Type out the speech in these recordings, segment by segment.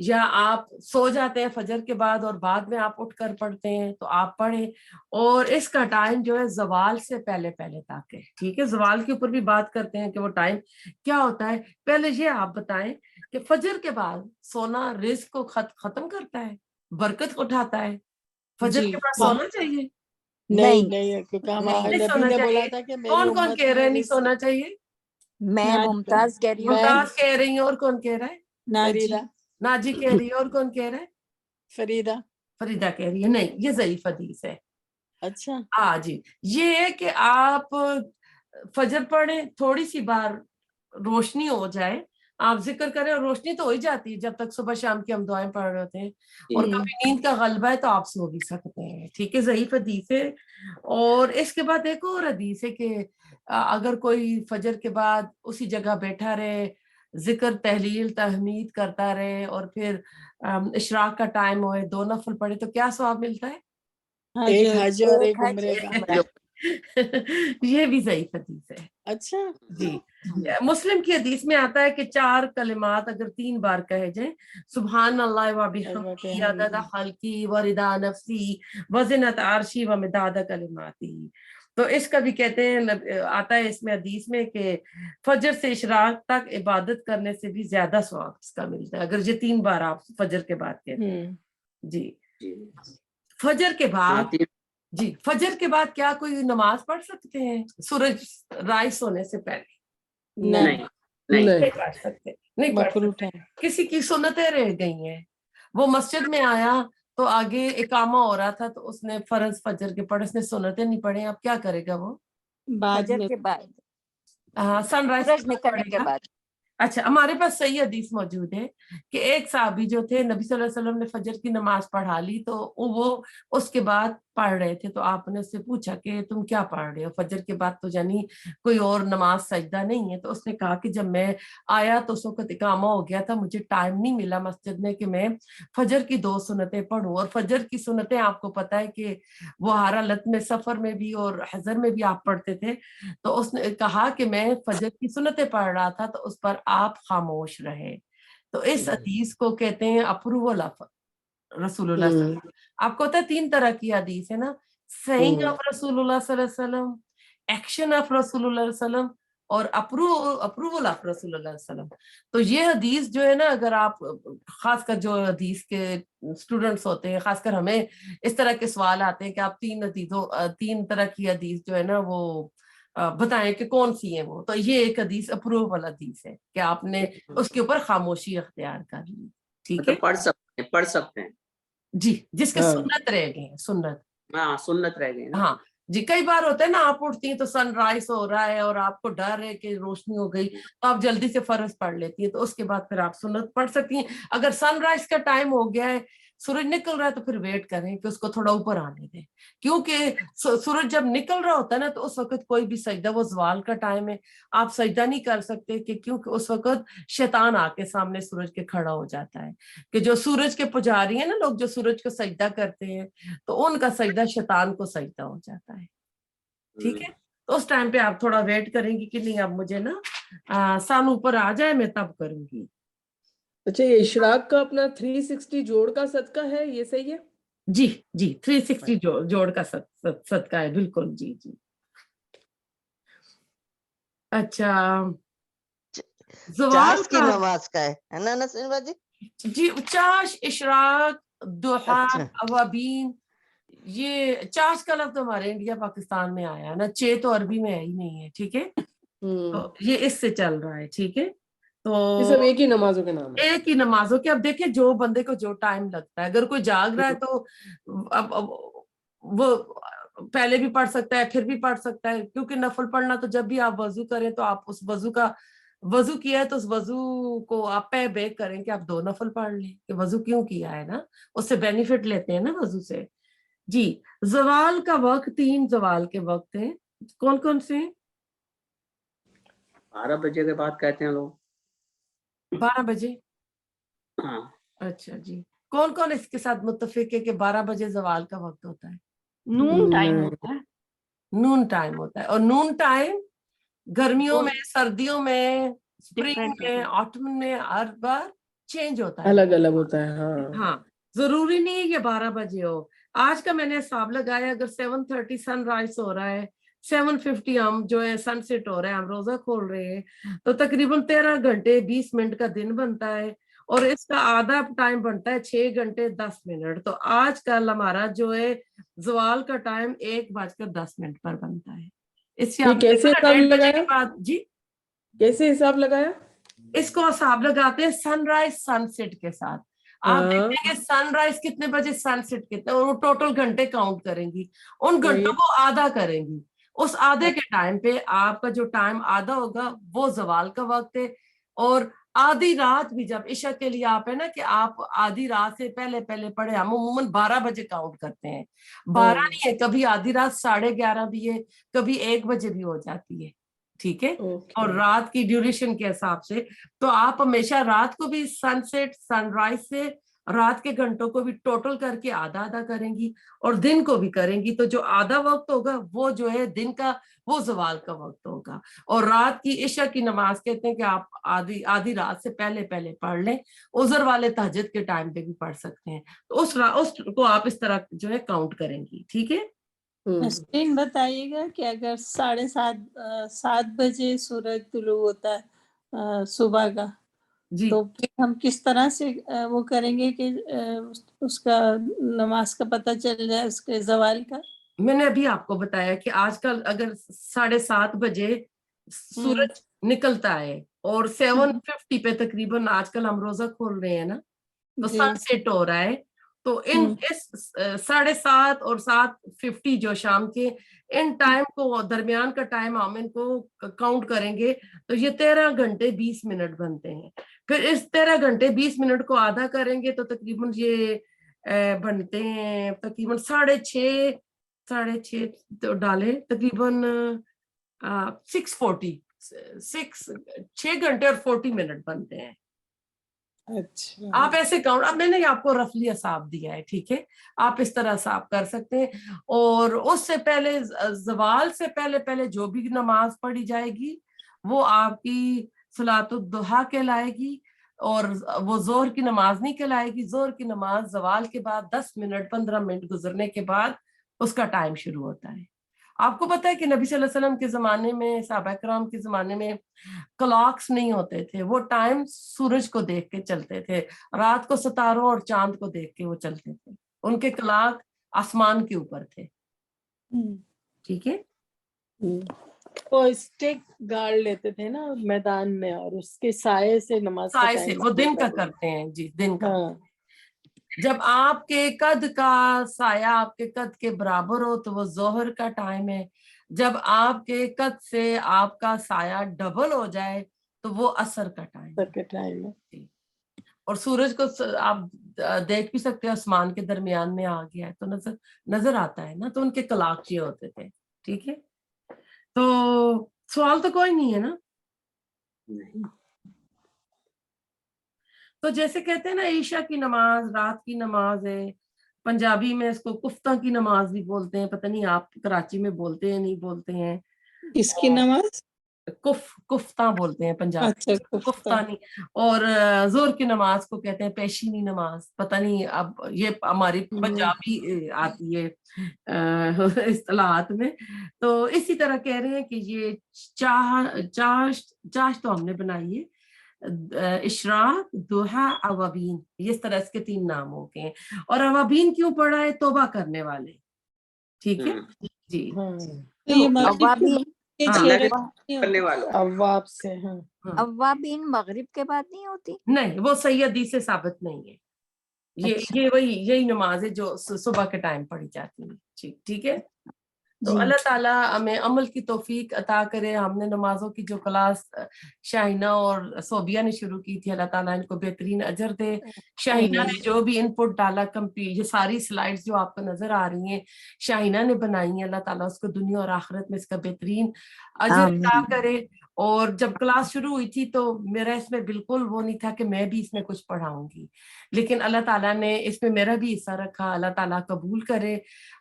یا آپ سو جاتے ہیں فجر کے بعد اور بعد میں آپ اٹھ کر پڑھتے ہیں تو آپ پڑھیں. اور اس کا ٹائم جو ہے زوال سے پہلے پہلے تک ہے. ٹھیک ہے, زوال کے اوپر بھی بات کرتے ہیں کہ وہ ٹائم کیا ہوتا ہے. پہلے یہ آپ بتائیں کہ فجر کے بعد سونا رزق کو ختم کرتا ہے, برکت اٹھاتا ہے؟ فجر جی کے بعد ہاں سونا چاہیے؟ نہیں کیونکہ ہمارے نہیں نبی سونا نے بولا چاہیے. تھا کہ میری کون کون امت کہہ رہے ہیں میں نہیں سونا چاہیے؟ میں ممتاز کہہ رہی ہوں. ممتاز کہہ رہی ہیں, اور کون کہہ رہا ہے؟ فریدہ ناجی کہہ رہی ہے, اور کون کہہ رہا ہے؟ فریدہ. فریدہ کہہ رہی ہے. نہیں, یہ ضعیف حدیث ہے. اچھا ہاں جی, یہ ہے کہ آپ فجر پڑھیں, تھوڑی سی بار روشنی ہو جائے, آپ ذکر کریں, اور روشنی تو ہو ہی جاتی ہے جب تک صبح شام کی ہم دعائیں پڑھ رہے ہوتے ہیں, اور کبھی نیند کا غلبہ ہے تو آپ سو بھی سکتے ہیں. ٹھیک ہے, ضعیف حدیث ہے. اور اس کے بعد ایک اور حدیث ہے کہ اگر کوئی فجر کے بعد اسی جگہ بیٹھا رہے, ذکر تحلیل تحمید کرتا رہے, اور پھر اشراق کا ٹائم ہوئے, 2 نفل پڑھے, تو کیا ثواب ملتا ہے؟ ایک حج اور ایک عمرے کا. یہ بھی ضعیف حدیث ہے. اچھا جی, مسلم کی حدیث میں آتا ہے کہ 4 کلمات اگر 3 بار کہے جائیں, سبحان اللہ و بحمدہ عدد خلقی و رضا نفسی و زنت عرشی و مداد کلماتی, تو اس کا بھی کہتے ہیں, آتا ہے اس میں حدیث میں کہ فجر سے اشراق تک عبادت کرنے سے بھی زیادہ ثواب اس کا ملتا ہے اگر یہ 3 بار آپ فجر کے بعد کہتے ہیں. جی, فجر کے بعد, جی فجر کے بعد کیا کوئی نماز پڑھ سکتے ہیں سورج رائز ہونے سے پہلے؟ نہیں پڑھ سکتے, نہیں پڑھ مکروہ سکتے. ہے. کسی کی سنتیں رہ گئی ہیں, وہ مسجد میں آیا تو آگے اقامہ ہو رہا تھا تو اس نے فرض فجر کے پڑھے, اس نے سنتیں نہیں پڑھے, اب کیا کرے گا وہ؟ بعد فجر میں کے بعد, سن رائز سورج نکلنے کے بعد. اچھا, ہمارے پاس صحیح حدیث موجود ہے کہ ایک صحابی جو تھے, نبی صلی اللہ علیہ وسلم نے فجر کی نماز پڑھا لی تو وہ اس کے بعد پڑھ رہے تھے, تو آپ نے اس سے پوچھا کہ تم کیا پڑھ رہے ہو فجر کے بعد, تو یعنی کوئی اور نماز سجدہ نہیں ہے؟ تو اس نے کہا کہ جب میں آیا تو اس وقت اقامہ ہو گیا تھا, مجھے ٹائم نہیں ملا مسجد میں کہ میں فجر کی 2 سنتیں پڑھوں. اور فجر کی سنتیں آپ کو پتا ہے کہ وہ حالت میں, سفر میں بھی اور حضر میں بھی آپ پڑھتے تھے. تو اس نے کہا کہ میں فجر کی سنتیں پڑھ رہا تھا تو اس پر آپ خاموش رہے. تو اس حدیث کو کہتے ہیں اپروول آف رسول اللہ صلی اللہ علیہ وسلم. آپ کو پتا ہے 3 طرح کی حدیث ہے نا, سیئنگ آف رسول اللہ صلی اللہ علیہ وسلم, ایکشن آف رسول اللہ علیہ وسلم, اور اپروول آف رسول اللہ علیہ وسلم. تو یہ حدیث جو ہے نا, اگر آپ خاص کر جو حدیث کے اسٹوڈنٹس ہوتے ہیں, خاص کر ہمیں اس طرح کے سوال آتے ہیں کہ آپ 3 طرح کی حدیث جو ہے نا وہ بتائیں کہ کون سی ہے وہ, تو یہ ایک حدیث اپروول حدیث ہے کہ آپ نے اس کے اوپر خاموشی اختیار کر لی. ٹھیک ہے, پڑھ سکتے ہیں. جی, جس کے سنت رہ گئے ہیں, سنت رہ گئی. ہاں جی, کئی بار ہوتا ہے نا آپ اٹھتی ہیں تو سن رائز ہو رہا ہے اور آپ کو ڈر ہے کہ روشنی ہو گئی, تو آپ جلدی سے فرض پڑھ لیتی ہیں, تو اس کے بعد پھر آپ سنت پڑھ سکتی ہیں. اگر سن رائز کا ٹائم ہو گیا ہے, سورج نکل رہا ہے, تو پھر ویٹ کریں کہ اس کو تھوڑا اوپر آنے دیں, کیونکہ سورج جب نکل رہا ہوتا ہے نا تو اس وقت کوئی بھی سجدہ, وہ زوال کا ٹائم ہے, آپ سجدہ نہیں کر سکتے کہ کیونکہ اس وقت شیطان آ کے سامنے سورج کے کھڑا ہو جاتا ہے. کہ جو سورج کے پجاری ہیں نا لوگ, جو سورج کو سجدہ کرتے ہیں, تو ان کا سجدہ شیطان کو سجدہ ہو جاتا ہے. ٹھیک ہے, تو اس ٹائم پہ آپ تھوڑا ویٹ کریں گی کہ نہیں اب مجھے نا سان اوپر آ جائے, میں تب کروں گی. اچھا, یہ اشراق کا اپنا 360 جوڑ کا صدقہ ہے, یہ صحیح ہے؟ جی 360 جوڑ کا صدقہ ہے, بالکل. جی. اچھا, چاش کی نماز کا ہے نا نسیم باجی؟ جی, چاش, اشراق, دوحا, اوابین, یہ چاش کا لفظ ہمارے انڈیا پاکستان میں آیا ہے نا, تو عربی میں ہے ہی نہیں ہے. ٹھیک ہے, تو یہ اس سے چل رہا ہے. ٹھیک ہے, تو سب ایک ہی نمازوں کے نام ہے, ایک ہی نمازوں کے. اب دیکھیں جو بندے کو جو ٹائم لگتا ہے, اگر کوئی جاگ رہا ہے تو اب وہ پہلے بھی پڑھ سکتا ہے, پھر بھی پڑھ سکتا ہے, کیونکہ نفل پڑھنا تو جب بھی آپ وضو کریں تو آپ اس وضو کیا ہے تو اس وضو کو آپ پہ بیک کریں کہ آپ 2 نفل پڑھ لیں, کہ وضو کیوں کیا ہے نا, اس سے بینیفٹ لیتے ہیں نا وضو سے. جی, زوال کا وقت 3 زوال کے وقت ہیں, کون کون سے ہیں؟ 12 بجے کے بعد کہتے ہیں لوگ. 12 بجے. ہاں. اچھا جی, کون کون اس کے ساتھ متفق ہے کہ 12 بجے زوال کا وقت ہوتا ہے؟ نون ٹائم ہوتا ہے. نون ٹائم ہوتا ہے, اور نون ٹائم گرمیوں میں, سردیوں میں, اسپرنگ میں, آٹم میں, ہر بار چینج ہوتا ہے, الگ الگ ہوتا ہے. ہاں ہاں ضروری نہیں ہے کہ 12 بجے ہو. آج کا میں نے حساب لگایا, اگر 7:30 سن رائز ہو رہا ہے, 7:50 ہم جو ہے سن سیٹ ہو رہا ہے, ہم روزہ کھول رہے ہیں, تو تقریباً 13 گھنٹے 20 منٹ کا دن بنتا ہے, اور اس کا آدھا ٹائم بنتا ہے 6 گھنٹے 10 منٹ. تو آج کل ہمارا جو ہے زوال کا ٹائم 1:10 پر بنتا ہے. اس سے یہ آپ کیسے حساب 1:30 بجے لگایا؟ کے بعد, جی کیسے حساب لگایا؟ اس کو حساب لگاتے ہیں سن رائز سن سیٹ کے ساتھ. آپ ہاں دیکھیں گے سن رائز کتنے بجے, سن سیٹ کتنے, اور وہ ٹوٹل گھنٹے کاؤنٹ کریں گی, ان گھنٹوں کو آدھا کریں گی. اس آدھے کے ٹائم پہ آپ کا جو ٹائم آدھا ہوگا وہ زوال کا وقت ہے. اور آدھی رات بھی جب عشاء کے لیے آپ ہے نا کہ آپ آدھی رات سے پہلے پہلے پڑھے, ہم عموماً 12 بجے کاؤنٹ کرتے ہیں, 12 نہیں ہے, کبھی آدھی رات 11:30 بھی ہے, کبھی 1 بجے بھی ہو جاتی ہے, ٹھیک ہے, اور رات کی ڈیوریشن کے حساب سے. تو آپ ہمیشہ رات کو بھی سن سیٹ سن رائز سے رات کے گھنٹوں کو بھی ٹوٹل کر کے آدھا آدھا کریں گی, اور دن کو بھی کریں گی. تو جو آدھا وقت ہوگا وہ جو ہے دن کا, وہ زوال کا وقت ہوگا. اور رات کی عشاء کی نماز کہتے ہیں کہ آپ آدھی رات سے پہلے پہلے پڑھ لیں, عذر والے تہجد کے ٹائم پہ بھی پڑھ سکتے ہیں. تو اس کو آپ اس طرح جو ہے کاؤنٹ کریں گی, ٹھیک ہے. نسرین بتائیے گا کہ اگر 7:30 بجے سورج طلوع ہوتا ہے صبح کا, جی تو پھر ہم کس طرح سے وہ کریں گے کہ اس کا نماز کا پتہ چل جائے, اس کے زوال کا؟ میں نے ابھی آپ کو بتایا کہ آج کل اگر 7:30 بجے سورج نکلتا ہے اور 7:50 پہ تقریباً آج کل ہم روزہ کھول رہے ہیں نا, تو جی. سن سیٹ ہو رہا ہے, تو اس 7:30 اور 7:50 جو شام کے ان ٹائم کو, درمیان کا ٹائم ہم ان کو کاؤنٹ کریں گے, تو یہ 13 گھنٹے 20 منٹ بنتے ہیں. پھر اس 13 گھنٹے 20 منٹ کو آدھا کریں گے تو تقریباً یہ بنتے ہیں تقریباً 6:30 تو ڈالے تقریباً 6 گھنٹے اور 40 منٹ بنتے ہیں. اچھا, آپ ایسے کاؤنٹ, اب میں نے آپ کو رفلی حساب دیا ہے, ٹھیک ہے, آپ اس طرح حساب کر سکتے ہیں. اور اس سے پہلے زوال سے پہلے پہلے جو بھی نماز پڑھی جائے گی وہ آپ کی صلاۃ الضحیٰ کہلائے گی, اور وہ ظہر کی نماز نہیں کہلائے گی. ظہر کی نماز زوال کے بعد 10 منٹ 15 منٹ گزرنے کے بعد اس کا ٹائم شروع ہوتا ہے. آپ کو پتا ہے کہ نبی صلی اللہ علیہ وسلم کے زمانے میں, صحابہ کرام کے زمانے میں کلاکس نہیں ہوتے تھے, وہ ٹائم سورج کو دیکھ کے چلتے تھے, رات کو ستاروں اور چاند کو دیکھ کے وہ چلتے تھے, ان کے کلاک آسمان کے اوپر تھے, ٹھیک ہے. وہ اسٹک گاڑ لیتے تھے نا میدان میں, اور اس کے سائے سے نماز کا سائے سے ٹائم وہ دن کا کرتے ہیں, جی دن کا. ہاں جب آپ کے قد کا سایہ آپ کے قد کے برابر ہو تو وہ ظہر کا ٹائم ہے. جب آپ کے قد سے آپ کا سایہ ڈبل ہو جائے تو وہ عصر کا ٹائم ہے. اور سورج کو آپ دیکھ بھی سکتے ہیں, آسمان کے درمیان میں آ گیا ہے تو نظر آتا ہے نا, تو ان کے کلاک یہ ہوتے تھے, ٹھیک ہے. تو سوال تو کوئی نہیں ہے نا. تو جیسے کہتے ہیں نا عشاء کی نماز رات کی نماز ہے, پنجابی میں اس کو کفتہ کی نماز بھی بولتے ہیں, پتہ نہیں آپ کراچی میں بولتے ہیں نہیں بولتے ہیں. اس کی نماز کفتہ بولتے ہیں پنجابی, اچھا, کفتہ نہیں. اور ظہر کی نماز کو کہتے ہیں پیشینی نماز, پتہ نہیں اب یہ ہماری پنجابی آتی ہے اصطلاحات میں. تو اسی طرح کہہ رہے ہیں کہ یہ چاش تو ہم نے بنائی ہے, اشراق ضحیٰ اوابین, اس طرح اس کے 3 نام ہو گئے ہیں. اور اوابین کیوں پڑھا ہے؟ توبہ کرنے والے, ٹھیک ہے جی. تو یہ مغرب کے 6 کرنے والوں, اواب سے. ہاں اوابین مغرب کے بعد نہیں ہوتی؟ نہیں, وہ صحیح حدیث سے ثابت نہیں ہے. یہ یہی نماز ہے جو صبح کے ٹائم پڑھی جاتی ہے, ٹھیک ہے. تو اللہ تعالیٰ ہمیں عمل کی توفیق عطا کرے. ہم نے نمازوں کی جو کلاس شاہینہ اور صوبیہ نے شروع کی تھی, اللہ تعالیٰ ان کو بہترین اجر دے. شاہینہ نے جو بھی ان پٹ ڈالا, یہ ساری سلائیڈز جو آپ کو نظر آ رہی ہیں شاہینہ نے بنائی ہیں, اللہ تعالیٰ اس کو دنیا اور آخرت میں اس کا بہترین اجر عطا کرے. اور جب کلاس شروع ہوئی تھی تو میرا اس میں بالکل وہ نہیں تھا کہ میں بھی اس میں کچھ پڑھاؤں گی, لیکن اللہ تعالیٰ نے اس میں میرا بھی حصہ رکھا. اللہ تعالیٰ قبول کرے.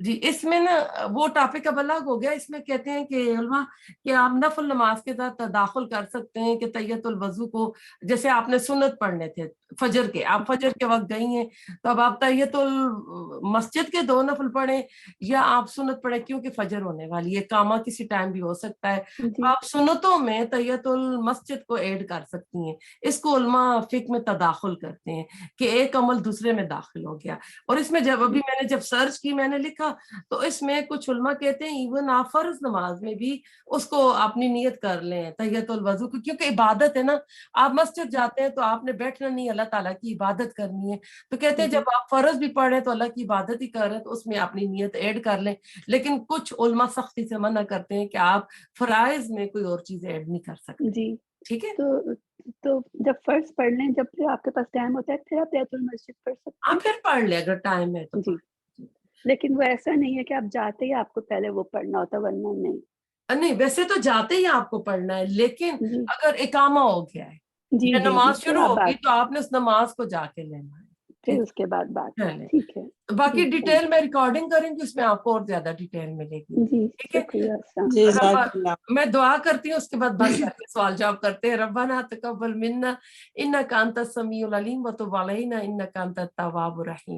جی اس میں نا وہ ٹاپک اب الگ ہو گیا. اس میں کہتے ہیں کہ علماء کہ آپ نفل نماز کے ساتھ تداخل کر سکتے ہیں کہ تحیت الوضو کو, جیسے آپ نے سنت پڑھنے تھے فجر کے, آپ فجر کے وقت گئی ہیں تو اب آپ تحیت المسجد کے 2 نفل پڑھیں یا آپ سنت پڑھیں, کیونکہ فجر ہونے والی ہے, کاما کسی ٹائم بھی ہو سکتا ہے, تو آپ سنتوں میں تحیت المسجد کو ایڈ کر سکتی ہیں. اس کو علماء فقہ میں تداخل کرتے ہیں کہ ایک عمل دوسرے میں داخل ہو گیا. اور اس میں جب ابھی میں نے جب سرچ کی میں نے لکھا تو اس میں کچھ علماء کہتے ہیں ایون آپ فرض نماز میں بھی اس کو اپنی نیت کر لیں تحیت الوضو کو, کیونکہ عبادت ہے نا. آپ مسجد جاتے ہیں تو آپ نے بیٹھنا نہیں, اللہ تعالیٰ کی عبادت کرنی ہے, تو کہتے ہیں جب آپ فرض بھی پڑھیں تو اللہ کی عبادت ہی کر رہے ہیں تو اس میں اپنی نیت ایڈ کر لیں. لیکن کچھ علماء سختی سے منع کرتے ہیں کہ آپ فرائض میں کوئی اور چیز ایڈ نہیں کر سکتے. جی ٹھیک ہے, تو جب فرض پڑھ لیں, جب پھر آپ کے پاس ٹائم ہوتا ہے پھر آپ تحیت المسجد پڑھ سکتے ہیں. آپ پھر پڑھ لیں اگر ٹائم ہے تو. جی لیکن وہ ایسا نہیں ہے کہ آپ جاتے ہی آپ کو پہلے وہ پڑھنا ہوتا, ورنہ نہیں. نہیں ویسے تو جاتے ہی آپ کو پڑھنا ہے, لیکن اگر اقامہ ہو گیا ہے یا نماز شروع ہوگی تو آپ نے اس نماز کو جا کے لینا ہے, پھر اس کے بعد بات. ٹھیک ہے. باقی ڈیٹیل میں ریکارڈنگ کریں گی, اس میں آپ کو اور زیادہ ڈیٹیل ملے گی. جی ٹھیک ہے, میں دعا کرتی ہوں, اس کے بعد بس سوال جواب کرتے ہیں. ربنا تقبل منا انک انت السمیع العلیم وتب علینا انک انت التواب الرحیم.